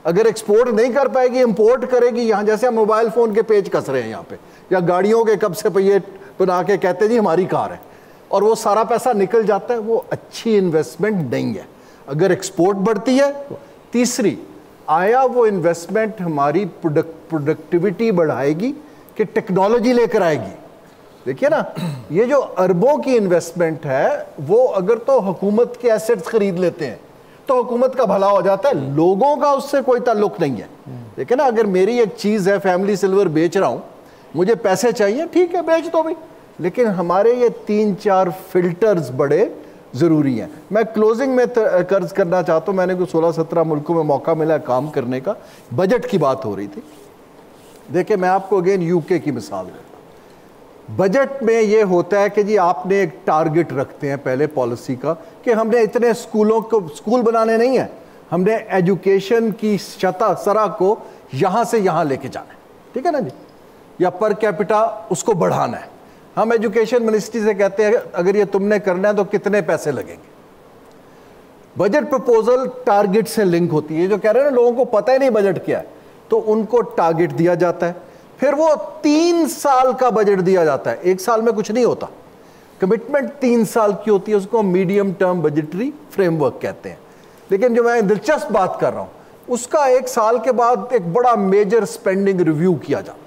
अगर एक्सपोर्ट नहीं कर पाएगी, इंपोर्ट करेगी, यहाँ जैसे हम मोबाइल फ़ोन के पेज कस रहे हैं यहाँ पे, या गाड़ियों के कब से पहिए बना के कहते हैं जी हमारी कार है, और वो सारा पैसा निकल जाता है, वो अच्छी इन्वेस्टमेंट नहीं है। अगर एक्सपोर्ट बढ़ती है। तीसरी, आया वो इन्वेस्टमेंट हमारी प्रोडक्टिविटी बढ़ाएगी कि टेक्नोलॉजी लेकर आएगी। देखिए ना, ये जो अरबों की इन्वेस्टमेंट है, वो अगर तो हुकूमत के एसेट्स खरीद लेते हैं तो हुकूमत का भला हो जाता है, लोगों का उससे कोई ताल्लुक नहीं है। देखिए ना, अगर मेरी एक चीज़ है, फैमिली सिल्वर बेच रहा हूँ, मुझे पैसे चाहिए, ठीक है बेच दो भाई, लेकिन हमारे ये 3-4 फिल्टर्स बड़े ज़रूरी हैं। मैं क्लोजिंग में कर्ज करना चाहता हूँ, मैंने कुछ 16-17 मुल्कों में मौका मिला काम करने का। बजट की बात हो रही थी, देखिए मैं आपको अगेन यूके की मिसाल देता हूँ। बजट में ये होता है कि जी आपने एक टारगेट रखते हैं पहले पॉलिसी का कि हमने इतने स्कूल बनाने नहीं है, हमने एजुकेशन की सतह को यहाँ से यहाँ लेके जाना है, ठीक है ना जी, या पर कैपिटा उसको बढ़ाना है। हम एजुकेशन मिनिस्ट्री से कहते हैं अगर ये तुमने करना है तो कितने पैसे लगेंगे। बजट प्रपोजल टारगेट से लिंक होती है। जो कह रहे हैं ना लोगों को पता ही नहीं बजट क्या है, तो उनको टारगेट दिया जाता है, फिर वो 3 साल का बजट दिया जाता है। 1 साल में कुछ नहीं होता, कमिटमेंट 3 साल की होती है, उसको मीडियम टर्म बजटरी फ्रेमवर्क कहते हैं। लेकिन जो मैं दिलचस्प बात कर रहा हूं, उसका 1 साल के बाद एक बड़ा मेजर स्पेंडिंग रिव्यू किया जाता है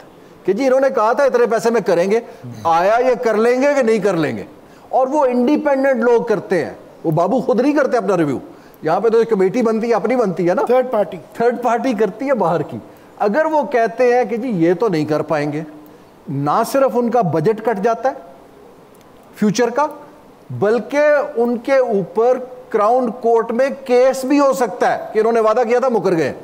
कि जी इन्होंने कहा था इतने पैसे में करेंगे, आया ये कर लेंगे कि नहीं कर लेंगे। और वो इंडिपेंडेंट लोग करते हैं, वो बाबू खुद नहीं करते अपना रिव्यू। यहाँ पे तो एक कमेटी बनती है, अपनी बनती है ना, थर्ड पार्टी करती है बाहर की। अगर वो कहते हैं कि जी ये तो नहीं कर पाएंगे, ना सिर्फ उनका बजट कट जाता है फ्यूचर का, बल्कि उनके ऊपर क्राउन कोर्ट में केस भी हो सकता है कि इन्होंने वादा किया था मुकर गए,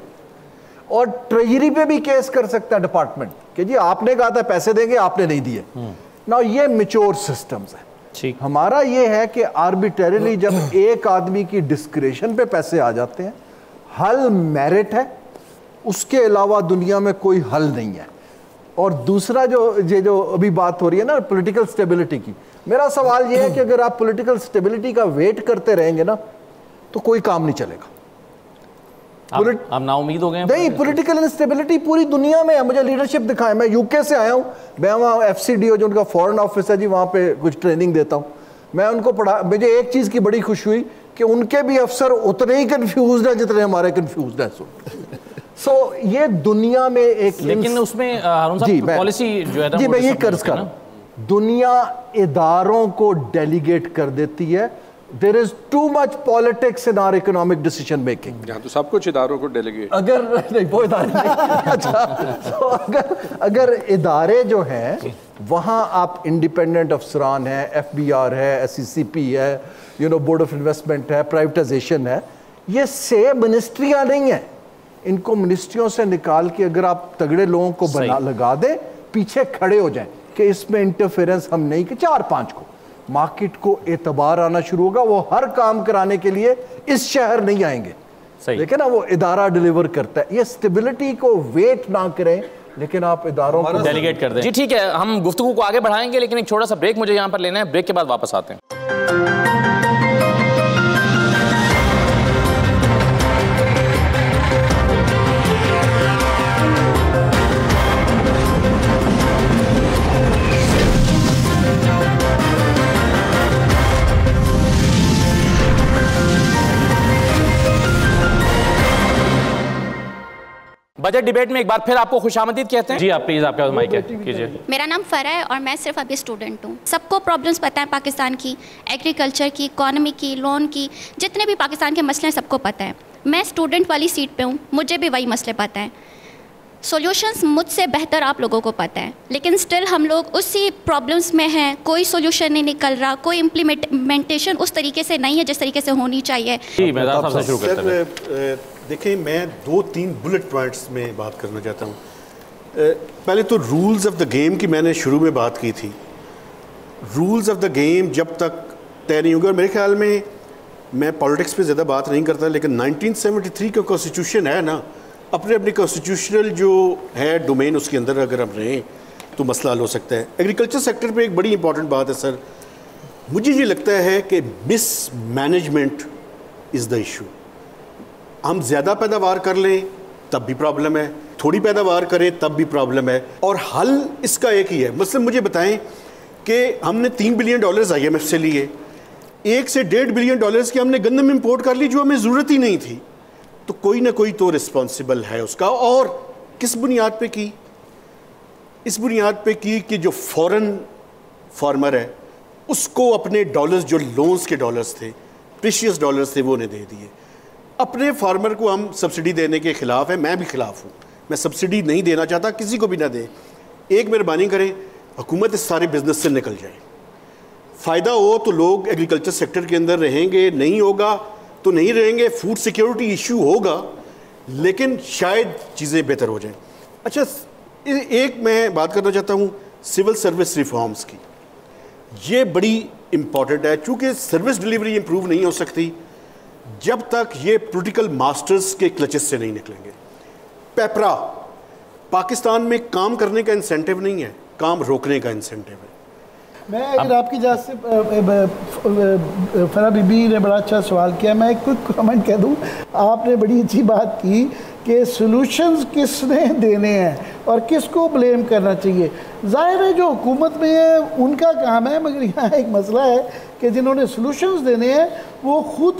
और ट्रेजरी पे भी केस कर सकता है डिपार्टमेंट कि जी आपने कहा था पैसे देंगे, आपने नहीं दिए। ना ये मैच्योर सिस्टम्स है। हमारा ये है कि आर्बिट्रेरली जब एक आदमी की डिस्क्रिशन पे पैसे आ जाते हैं, हल मेरिट है, उसके अलावा दुनिया में कोई हल नहीं है। और दूसरा जो अभी बात हो रही है ना पॉलिटिकल स्टेबिलिटी की, मेरा सवाल ये है कि अगर आप पॉलिटिकल स्टेबिलिटी का वेट करते रहेंगे ना तो कोई काम नहीं चलेगा। आप ना उम्मीद हो गए? नहीं, पॉलिटिकल इंस्टेबिलिटी पूरी दुनिया में है। मुझे लीडरशिप दिखाएं। मैं यूके से आया हूँ, मैं वहाँ FCDO जो उनका फॉरेन ऑफिस है जी, वहाँ पे कुछ ट्रेनिंग देता हूँ। मैं उनको पढ़ा, मुझे एक चीज़ की बड़ी खुशी हुई कि उनके भी अफसर उतने ही कन्फ्यूज हैं जितने हमारे कन्फ्यूज हैं। सो ये दुनिया में एक, लेकिन उसमें हारून साहब पॉलिसी जो है ना, जी मैं ये कर्ज कर, दुनिया इदारों को डेलीगेट कर देती है। There is too much politics in our economic decision making. यहाँ तो सब कुछ इदारों को डेलीगेट, अगर नहीं वो इदारे नहीं। अच्छा, तो अगर इदारे जो हैं वहाँ आप इंडिपेंडेंट अफसरान हैं, FBR है, SECP है, बोर्ड ऑफ इन्वेस्टमेंट है, प्राइवेटाइजेशन है, ये से मिनिस्ट्रियाँ नहीं हैं। इनको मिनिस्ट्रियों से निकाल के अगर आप तगड़े लोगों को लगा दें, पीछे खड़े हो जाएं कि इसमें इंटरफेरेंस हम नहीं, कि 4-5 को मार्केट को एतबार आना शुरू होगा। वो हर काम कराने के लिए इस शहर नहीं आएंगे। लेकिन ना वो इदारा डिलीवर करता है। ये स्टेबिलिटी को वेट ना करें, लेकिन आप इदारों को डेलीगेट कर दें। जी ठीक है, हम गुफ्तगू को आगे बढ़ाएंगे, लेकिन एक छोटा सा ब्रेक मुझे यहाँ पर लेना है। ब्रेक के बाद वापस आते हैं। बजट डिबेट में एक बार फिर आपको खुशामदीद कहते हैं। जी आप प्लीज आपका माइक कीजिए। मेरा नाम फरा है और मैं सिर्फ अभी स्टूडेंट हूँ। सबको प्रॉब्लम्स पता है पाकिस्तान की, एग्रीकल्चर की, इकोनॉमी की, लोन की, जितने भी पाकिस्तान के मसले हैं सबको पता है। मैं स्टूडेंट वाली सीट पे हूँ, मुझे भी वही मसले पता है। सॉल्यूशंस मुझसे बेहतर आप लोगों को पता है, लेकिन स्टिल हम लोग उसी प्रॉब्लम्स में हैं। कोई सॉल्यूशन नहीं निकल रहा, कोई इम्प्लीमेंटेशन उस तरीके से नहीं है जिस तरीके से होनी चाहिए। देखिए, मैं 2-3 बुलेट पॉइंट्स में बात करना चाहता हूँ। पहले तो रूल्स ऑफ द गेम की मैंने शुरू में बात की थी। रूल्स ऑफ द गेम जब तक तय नहीं होगा, और मेरे ख्याल में मैं पॉलिटिक्स पे ज़्यादा बात नहीं करता, लेकिन 1973 का कॉन्स्टिट्यूशन है ना, अपने अपने कॉन्स्टिट्यूशनल जो है डोमेन, उसके अंदर अगर हम रहें तो मसला हल हो सकता है। एग्रीकल्चर सेक्टर पे एक बड़ी इंपॉर्टेंट बात है सर, मुझे ये लगता है कि miss management is the issue. हम ज़्यादा पैदावार कर लें तब भी प्रॉब्लम है, थोड़ी पैदावार करें तब भी प्रॉब्लम है, और हल इसका एक ही है। मतलब मुझे बताएं कि हमने $3 बिलियन IMF से लिए, 1 से $1.5 बिलियन की हमने गंदम इंपोर्ट कर ली जो हमें ज़रूरत ही नहीं थी। तो कोई ना कोई तो रिस्पॉन्सिबल है उसका। और किस बुनियाद पे की? इस बुनियाद पे की कि जो फॉरेन फार्मर है उसको अपने डॉलर्स, जो लोन्स के डॉलर्स थे, प्रीशियस डॉलर्स थे, वो उन्हें दे दिए। अपने फार्मर को हम सब्सिडी देने के ख़िलाफ़ है, मैं भी ख़िलाफ़ हूँ। मैं सब्सिडी नहीं देना चाहता, किसी को भी ना दें। एक मेहरबानी करें, हुकूमत इस सारे बिजनेस से निकल जाए। फ़ायदा हो तो लोग एग्रीकल्चर सेक्टर के अंदर रहेंगे, नहीं होगा तो नहीं रहेंगे। फूड सिक्योरिटी इशू होगा, लेकिन शायद चीज़ें बेहतर हो जाएं। अच्छा, एक मैं बात करना चाहता हूँ सिविल सर्विस रिफॉर्म्स की। ये बड़ी इम्पॉर्टेंट है, चूँकि सर्विस डिलीवरी इम्प्रूव नहीं हो सकती जब तक ये पॉलिटिकल मास्टर्स के क्लचेस से नहीं निकलेंगे। पेपरा, पाकिस्तान में काम करने का इंसेंटिव नहीं है, काम रोकने का इंसेंटिव है। मैं अगर आपकी इजाज़त से, फरा बीबी ने बड़ा अच्छा सवाल किया, मैं एक क्विक कमेंट कह दूं। आपने बड़ी अच्छी बात की कि सॉल्यूशंस किसने देने हैं और किसको ब्लेम करना चाहिए। जाहिर है जो हुकूमत में है उनका काम है, मगर यहाँ एक मसला है कि जिन्होंने सॉल्यूशंस देने हैं वो खुद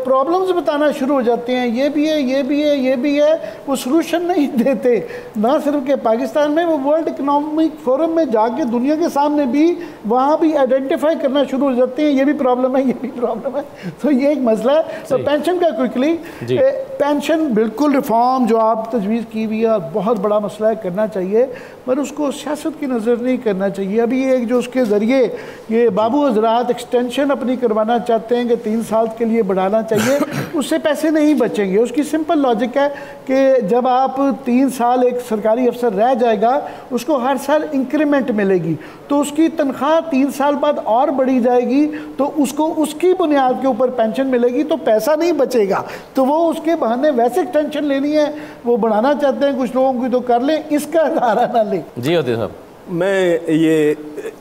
प्रॉब्लम्स बताना शुरू हो जाते हैं, ये भी है, ये भी है, ये भी है, वो सॉल्यूशन नहीं देते। ना सिर्फ कि पाकिस्तान में, वो वर्ल्ड इकनॉमिक फोरम में जाके दुनिया के सामने भी वहाँ भी आइडेंटिफाई करना शुरू हो जाते हैं, ये भी प्रॉब्लम है, ये भी प्रॉब्लम है। तो ये एक मसला है। तो पेंशन का क्विकली, पेंशन बिल्कुल रिफॉर्म जो आप तजवीज़ की हुई है बहुत बड़ा मसला है, करना चाहिए, पर उसको सियासत की नज़र नहीं करना चाहिए। अभी एक जो उसके ज़रिए ये बाबू हजरात एक्सटेंशन अपनी करवाना चाहते हैं कि 3 साल के लिए बढ़ाना चाहिए, उससे पैसे नहीं बचेंगे। उसकी सिंपल लॉजिक है कि जब आप 3 साल एक सरकारी अफसर रह जाएगा, उसको हर साल इंक्रीमेंट मिलेगी, तो उसकी तनख्वाह 3 साल बाद और बढ़ी जाएगी, तो उसको उसकी बुनियाद के ऊपर पेंशन मिलेगी, तो पैसा नहीं बचेगा। तो वो उसके बहाने वैसे टेंशन लेनी है, वो बढ़ाना चाहते हैं कुछ लोगों की, तो कर लें, इसका सहारा ना लें। जी होते साहब, मैं ये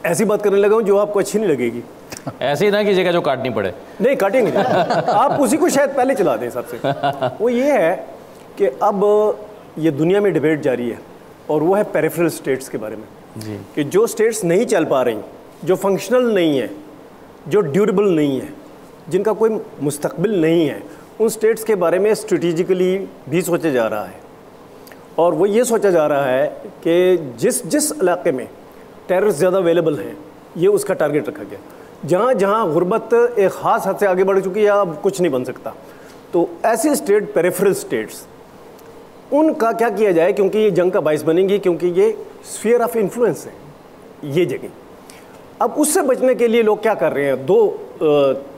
ऐसी बात करने लगा हूँ जो आपको अच्छी नहीं लगेगी। ऐसे ही ना कीजिएगा जो काटनी पड़े। नहीं काटेंगे आप उसी को शायद पहले चला दें सबसे। वो ये है कि अब ये दुनिया में डिबेट जारी है, और वो है पेरिफेरल स्टेट्स के बारे में जी। कि जो स्टेट्स नहीं चल पा रही, जो फंक्शनल नहीं है, जो ड्यूरेबल नहीं है, जिनका कोई मुस्तकबिल नहीं है, उन स्टेट्स के बारे में स्ट्रेटिजिकली भी सोचा जा रहा है। और वो ये सोचा जा रहा है कि जिस इलाके में टेररिस्ट ज़्यादा अवेलेबल हैं, ये उसका टारगेट रखा गया। जहाँ जहाँ गुर्बत एक ख़ास हद से आगे बढ़ चुकी है, अब कुछ नहीं बन सकता, तो ऐसे स्टेट, पेरिफेरल स्टेट्स, उनका क्या किया जाए, क्योंकि ये जंग का बाइस बनेंगी, क्योंकि ये स्फीयर ऑफ इन्फ्लुएंस है ये जगह। अब उससे बचने के लिए लोग क्या कर रहे हैं, 2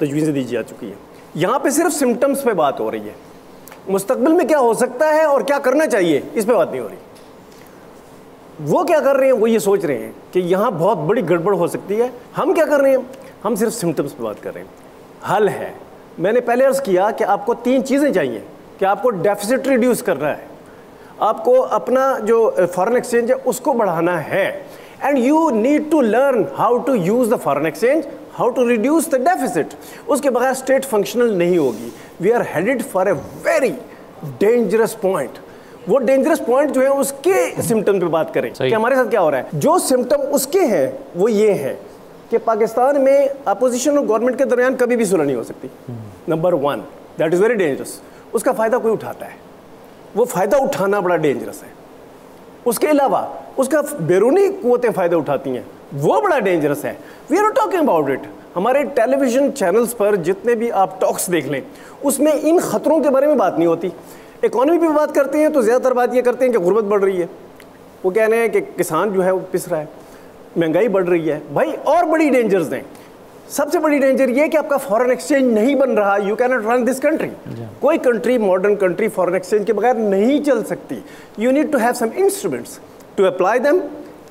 तजवीज़ें दी जा चुकी हैं। यहाँ पे सिर्फ सिम्टम्स पे बात हो रही है, मुस्तकबिल में क्या हो सकता है और क्या करना चाहिए इस पे बात नहीं हो रही। वो क्या कर रहे हैं, वो ये सोच रहे हैं कि यहाँ बहुत बड़ी गड़बड़ हो सकती है। हम क्या कर रहे हैं, हम सिर्फ सिम्टम्स पे बात कर रहे हैं। हल है, मैंने पहले अर्ज़ किया कि आपको 3 चीज़ें चाहिए कि आपको डेफिसिट रिड्यूस करना है, आपको अपना जो फॉरेन एक्सचेंज है उसको बढ़ाना है, and you need to learn how to use the foreign exchange, how to reduce the deficit. उसके बगैर स्टेट फंक्शनल नहीं होगी। We are headed for a very dangerous point. वो डेंजरस पॉइंट जो है उसके सिम्टम पे बात करें कि हमारे साथ क्या हो रहा है। जो सिम्टम उसके हैं वो ये है कि पाकिस्तान में अपोजिशन और गवर्नमेंट के दरमियान कभी भी सुलह नहीं हो सकती। Number 1, that is very dangerous. उसका फ़ायदा कोई उठाता है, वो फ़ायदा उठाना बड़ा डेंजरस है। उसके अलावा उसका बैरूनी क़ुव्वतें फ़ायदा उठाती हैं, वो बड़ा डेंजरस है। We are talking about it. हमारे टेलीविज़न चैनल्स पर जितने भी आप टॉक्स देख लें, उसमें इन ख़तरों के बारे में बात नहीं होती। इकोनॉमी पे बात करते हैं तो ज़्यादातर बात ये करते हैं कि गुर्बत बढ़ रही है, वो कह रहे हैं कि किसान जो है वो पिस रहा है, महंगाई बढ़ रही है। भाई और बड़ी डेंजर्स हैं। सबसे बड़ी डेंजर ये कि आपका फॉरेन एक्सचेंज नहीं बन रहा, you can not run this country. कोई country, modern country foreign exchange के बगैर नहीं चल सकती। You need to have some instruments to apply them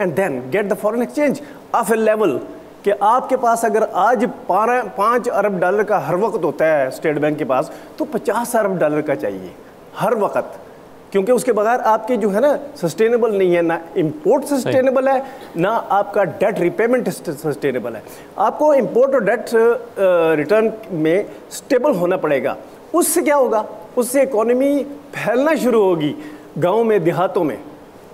and then get the foreign exchange of a level कि आपके पास अगर आज 5 अरब डॉलर का हर वक्त होता है स्टेट बैंक के पास, तो 50 अरब डॉलर का चाहिए हर वक्त, क्योंकि उसके बगैर आपके जो है ना सस्टेनेबल नहीं है, ना इंपोर्ट सस्टेनेबल है, ना आपका डेट रिपेमेंट सस्टेनेबल है। आपको इंपोर्ट और डेट रिटर्न में स्टेबल होना पड़ेगा। उससे क्या होगा? उससे इकोनॉमी फैलना शुरू होगी गाँव में, देहातों में।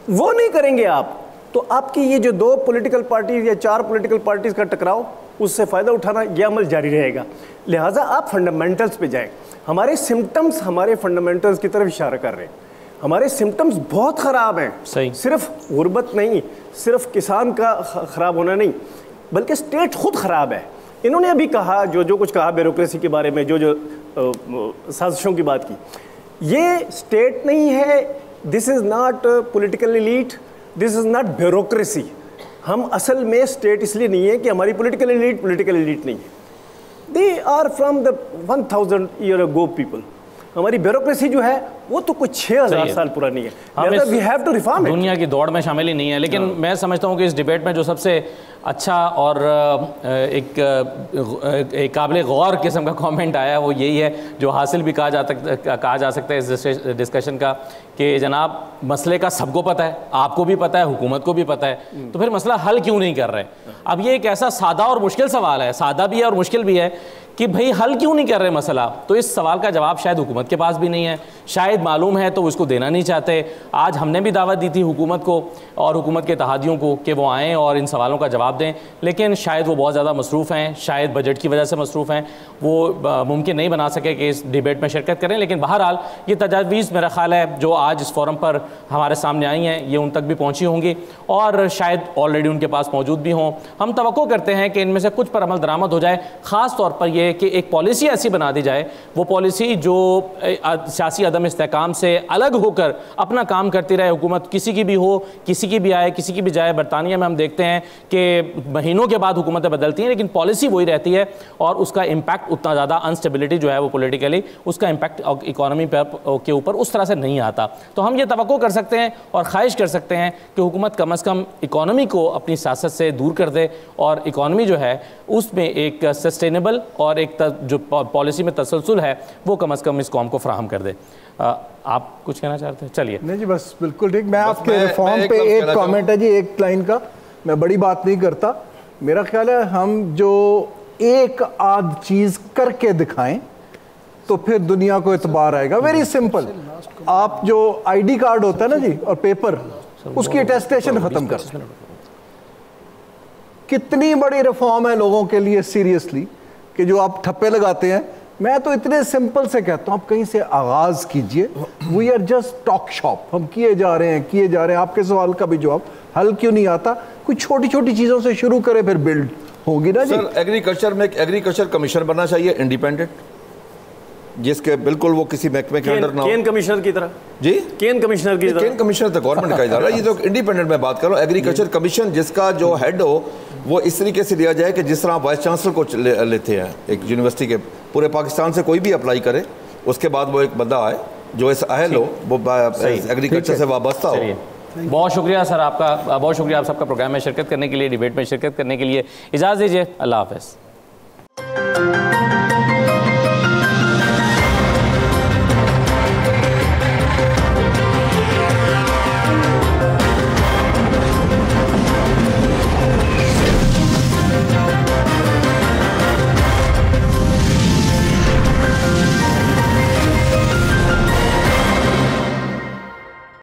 वो नहीं करेंगे आप, तो आपकी ये जो 2 पॉलिटिकल पार्टीज या 4 पॉलिटिकल पार्टीज का टकराव, उससे फ़ायदा उठाना ये अमल जारी रहेगा। लिहाजा आप फंडामेंटल्स पे जाएं। हमारे सिम्टम्स हमारे फंडामेंटल्स की तरफ इशारा कर रहे हैं। हमारे सिम्टम्स बहुत ख़राब हैं। सही। सिर्फ गुर्बत नहीं, सिर्फ किसान का ख़राब होना नहीं, बल्कि स्टेट खुद ख़राब है। इन्होंने अभी कहा जो कुछ कहा ब्यूरोक्रेसी के बारे में, जो साजिशों की बात की, ये स्टेट नहीं है। This is not political elite, this is not bureaucracy. हम असल में स्टेट इसलिए नहीं है कि हमारी पॉलिटिकल एलीट नहीं है। They are from the 1000 year ago people. हमारी ब्यूरोक्रेसी जो है वो तो कुछ 6000 साल पुरानी है। We have to reform it. दुनिया की दौड़ में शामिल ही नहीं है। लेकिन मैं समझता हूँ कि इस डिबेट में जो सबसे अच्छा और एक काबिल गौर किस्म का कमेंट आया वो यही है, जो हासिल भी कहा जा सकता है इस डिस्कशन का, कि जनाब मसले का सबको पता है, आपको भी पता है, हुकूमत को भी पता है, तो फिर मसला हल क्यों नहीं कर रहे? अब ये एक ऐसा सादा और मुश्किल सवाल है, सादा भी है और मुश्किल भी है, कि भाई हल क्यों नहीं कर रहे मसला। तो इस सवाल का जवाब शायद हुकूमत के पास भी नहीं है, शायद मालूम है तो उसको देना नहीं चाहते। आज हमने भी दावत दी थी हुकूमत को और हुकूमत के इत्तेहादियों को कि वो आएँ और इन सवालों का जवाब दें, लेकिन शायद वो बहुत ज़्यादा मसरूफ़ हैं, शायद बजट की वजह से मसरूफ़ हैं, वो मुमकिन नहीं बना सके कि इस डिबेट में शिरकत करें। लेकिन बहरहाल ये तजावीज़ मेरा ख्याल है जो आज इस फोरम पर हमारे सामने आई हैं, ये उन तक भी पहुँची होंगी और शायद ऑलरेडी उनके पास मौजूद भी हों। हम तवक्को करते हैं कि इनमें से कुछ पर अमल दरामद हो जाए, ख़ास तौर पर यह कि एक पॉलिसी ऐसी बना दी जाए, वो पॉलिसी जो सियासी अदम इस्तेहकाम से अलग होकर अपना काम करती रहे। हुकूमत किसी की भी हो, किसी की भी आए, किसी की भी जाए। बरतानिया में हम देखते हैं कि महीनों के बाद हुकूमतें बदलती हैं, लेकिन पॉलिसी वही रहती है और उसका इम्पैक्ट उतना ज़्यादा अनस्टेबिलिटी जो है वो पॉलिटिकली, उसका इम्पैक्ट इकॉनमी पर के ऊपर उस तरह से नहीं आता। तो हम ये तवक्को कर सकते हैं और ख्वाहिश कर सकते हैं कि हुकूमत कम अज़ कम इकॉनमी को अपनी सियासत से दूर कर दे और इकॉनमी जो है उसमें एक सस्टेनेबल और एक जो पॉलिसी में तसलसल है वो कम अज़ कम इस कौम को फराहम कर दे। आप कुछ कहना चाहते हैं? चलिए। नहीं जी, बस बिल्कुल ठीक। मैं आपके रिफॉर्म पे एक कमेंट है जी, एक लाइन का, मैं बड़ी बात नहीं करता। मेरा ख्याल है हम जो एक आध चीज़ करके दिखाएं तो फिर दुनिया को एतबार आएगा। वेरी सिंपल, आप जो ID कार्ड होता है ना जी और पेपर, उसकी अटेस्टेशन ख़त्म कर। कितनी बड़ी रिफॉर्म है लोगों के लिए सीरियसली, कि जो आप ठप्पे लगाते हैं। मैं तो इतने सिंपल से कहता हूँ, आप कहीं से आगाज कीजिए। We are just talk shop, हम किए जा रहे हैं। आपके सवाल का भी जवाब हल क्यों नहीं आता? कुछ छोटी छोटी चीज़ों से शुरू करें, फिर बिल्ड होगी ना जी। सर, एग्रीकल्चर में एक एग्रीकल्चर कमीशन बनना चाहिए, इंडिपेंडेंट, जिसके बिल्कुल वो किसी महकमे के अंडर ना हो। केन कमिश्नर की तरह जी, केन कमिश्नर की तरह। केन कमिश्नर तो गवर्नमेंट का इदारा है, ये तो इंडिपेंडेंट में बात कर रहा हूँ। एग्रीकल्चर कमीशन जिसका जो हेड हो वो इस तरीके से लिया जाए कि जिस तरह वाइस चांसलर को लेते हैं एक यूनिवर्सिटी के, पूरे पाकिस्तान से कोई भी अप्लाई करे, उसके बाद वो एक बंदा आए जो इस अहल हो, वो एग्रीकल्चर से वाबस्ता हो। बहुत शुक्रिया सर आपका, बहुत शुक्रिया आप सबका प्रोग्राम में शिरकत करने के लिए, डिबेट में शिरकत करने के लिए। इजाज़त दीजिए, अल्लाह हाफ़िज़।